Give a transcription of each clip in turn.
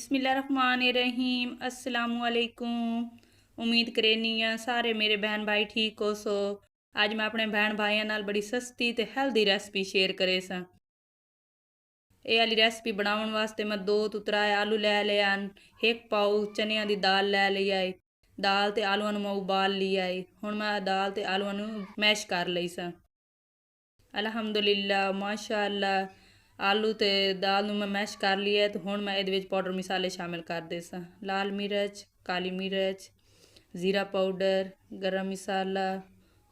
बिस्मिल्लाहिर्रहमानिर्रहीम अस्सलामुअलैकुम। उम्मीद करेनी आ सारे मेरे बहन भाई ठीक हो सो। आज मैं अपने बहन भाइयों नाल बड़ी सस्ती ते हेल्दी रेसिपी शेयर करे सा। ये वाली रेसिपी बनाने वास्ते मैं 2 तो 3 आलू ले लिया, एक पाऊ चनिया दी दाल ले ली आई। दाल ते आलूआं नूं मैं उबाल लिया है। हुण मैं दाल ते आलूआं नूं मैश कर लई सा। अल्हम्दुलिल्लाह माशाअल्लाह आलू ते दाल नूं मैं मैश कर लिया है। तो हुण मैं इहदे विच पाउडर मसाले शामिल कर दे सा। लाल मिर्च, काली मिर्च, जीरा पाउडर, गरम मसाला,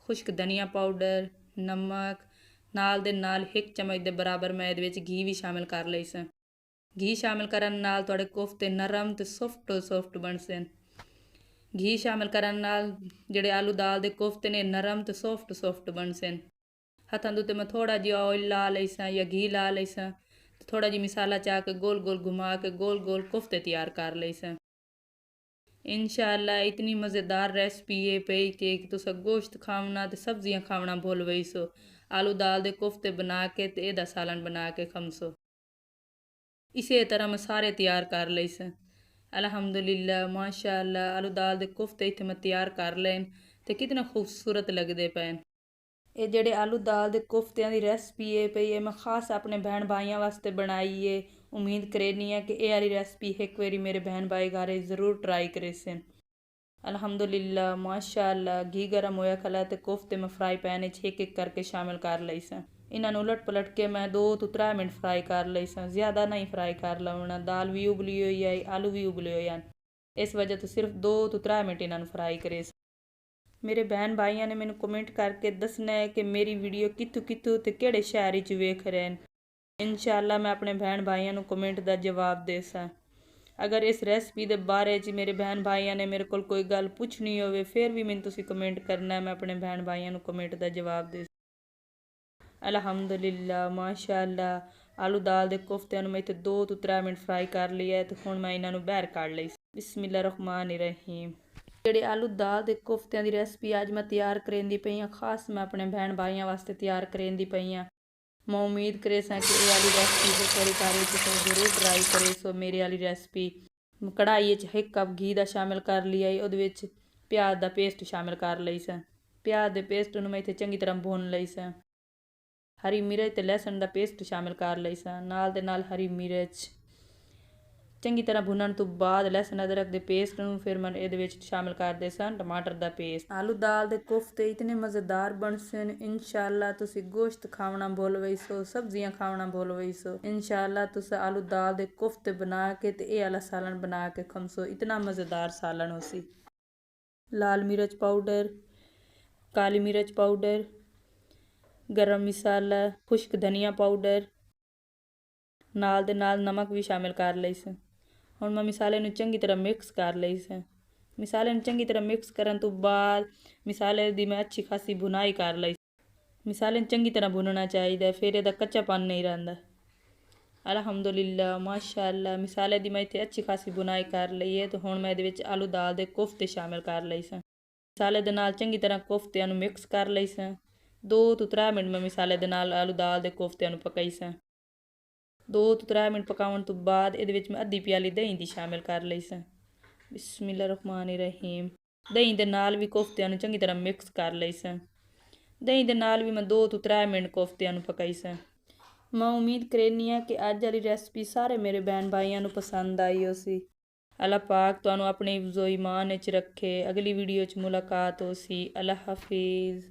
खुश्क धनिया पाउडर, नमक नाल दे नाल 1 चम्मच दे बराबर मैं इहदे विच घी भी शामिल कर लई सा। घी शामिल करन नाल तुहाडे कोफ्ते नरम ते सॉफ्ट बनसे। घी शामिल करन नाल जिहड़े आलू दाल दे कोफ्ते ने नरम ते सॉफ्ट बनसे। हथां दे उत्ते मैं थोड़ा जिहा ऑयल ला लई सा या घी ला लई सा। थोड़ा जी मसाला चा के गोल गोल घुमा के गोल गोल कोफ्ते तैयार कर लई सा। इंशाअल्लाह इतनी मज़ेदार रेसिपी है पई कि तुस गोश्त खावना ते सब्जियां खावना भुल वही सो। आलू दाल दे कोफ्ते बना के ते एदा सालन बना के खमसो। इसी तरह मैं सारे तैयार कर लई सा। अल्हम्दुलिल्लाह माशाअल्लाह आलू दाल दे कोफ्ते इत्थे मैं तैयार कर लैन ते कितना खूबसूरत लगदे पैन। ये जेडे आलू दाल दे कोफ्तियां दी रेसिपी है पई है मैं खास अपने बहन भाइयों वास्ते बनाई है। उम्मीद करेनी है कि ये वाली रेसिपी एक बारी मेरे बहन भाई घरे ज़रूर ट्राई करे से। अल्हम्दुलिल्लाह माशाअल्लाह घी गरम होया खला ते कोफ्ते मैं फ्राई पैन एक एक करके शामिल कर लई सा। इन्हां उलट पलट के मैं 2 तो 3 मिनट फ्राई कर लई सा। ज़्यादा नहीं फ्राई कर लवना। दाल भी उबली हुई है, आलू भी उबले हुए हैं। इस वजह तो सिर्फ 2 तो 3 मिनट इन्हां फ्राई करे। मेरे बहन भाइयों ने मैंने कमेंट करके दसना है कि मेरी वीडियो कित्थों कित्थों ते केड़े शहर च वेख रहे हैं। इंशाअल्लाह मैं अपने बहन भाइयों को कमेंट का जवाब दे सा। अगर इस रेसिपी के बारे च मेरे बहन भाइयों ने मेरे को कोई गल पूछनी हो फिर भी मैंने तुसी कमेंट करना है। मैं अपने बहन भाइयों को कमेंट का जवाब दे। अल्हम्दुलिल्लाह माशाअल्लाह आलू दाल दे कोफ्ते मैं इत्थे 2 तो 3 मिनट फ्राई कर लिया है। तो हुण मैं इन्हां नूं बाहर कढ लई। बिस्मिल्लाहिर्रहमानिर्रहीम। ਜਿਹੜੇ आलू दाल ਦੇ कोफ्तियां ਦੀ ਰੈਸਪੀ ਅੱਜ ਮੈਂ ਤਿਆਰ ਕਰਨ ਦੀ ਪਈ ਆ ਖਾਸ ਮੈਂ ਆਪਣੇ ਭੈਣ ਭਾਈਆਂ ਵਾਸਤੇ ਤਿਆਰ ਕਰਨ ਦੀ ਪਈ ਆ। मैं उम्मीद करे सा कि ये वाली रेसिपी जो थोड़ी सारी तुम जरूर ट्राई करे सो। मेरी वाली रेसिपी कढ़ाई 1 कप घी का शामिल कर लिया है। वो प्याज का पेस्ट शामिल कर लई सा। प्याज के पेस्ट मैं इतने चंगी तरह भुन लई सा। हरी मिर्च ते लहसुन का पेस्ट शामिल कर लई सा। नाल दे नाल हरी मिर्च चंगी तरह भुनन तो बाद लहसुन अदरक के पेस्ट में फिर मैं ये शामिल कर दे सन टमाटर का पेस्ट। आलू दाल के कोफ्ते इतने मज़ेदार बनसे इंशाअल्लाह तुसी गोश्त खावना भूल वही सो, सब्जियां खावना भूल वही सो। इंशाअल्लाह तुस आलू दाल के कोफ्ते बना के ते ये वाला सालन बना के खमसो। इतना मज़ेदार सालन हो सी। लाल मिर्च पाउडर, काली मिर्च पाउडर, गरम मसाला, खुश्क धनिया पाउडर नाल दे नाल नमक भी शामिल कर लई से। हुण मैं मसाले नूं चंगी तरह मिक्स कर लई से। मसाले नूं चंगी तरह मिक्स करन तो बाद मसाले दी मैं अच्छी खासी भुनाई कर लई। मसाले नूं चंगी तरह भुनना चाहिए फिर इहदा कच्चापन नहीं रहिंदा। अल्हम्दुलिल्लाह माशाअल्लाह मसाले दी मैं इत्थे अच्छी खासी भुनाई कर लई है। तो हुण मैं इहदे विच आलू दाल दे कोफ्ते शामिल कर लई सा। मसाले दे नाल चंगी तरह कोफ्तियां नूं मिक्स कर लई सा। 2 तो 3 मिनट मैं मसाले दे नाल आलू दाल दे कोफ्तियां नूं पकाई सा। 2 तो 3 मिनट पकाउण तो बाद इहदे विच मैं अद्धी प्याली दही दी शामिल कर लई सा। बिस्मिल्लाहिर्रहमानिर्रहीम। दही दे नाल भी कोफ्तियां नूं चंगी तरह मिक्स कर लई सा। दही दे नाल भी मैं 2 तो 3 मिनट कोफ्तियां नूं पकाई सा। मैं उम्मीद करनी है कि अज वाली रेसिपी सारे मेरे बहन भाइयों नूं पसंद आई हो सी। अल्लाह पाक तुहानूं अपने हिफ्ज़ो ईमान विच रखे। अगली वीडियो च मुलाकात हो सी। अल्लाह हाफिज़।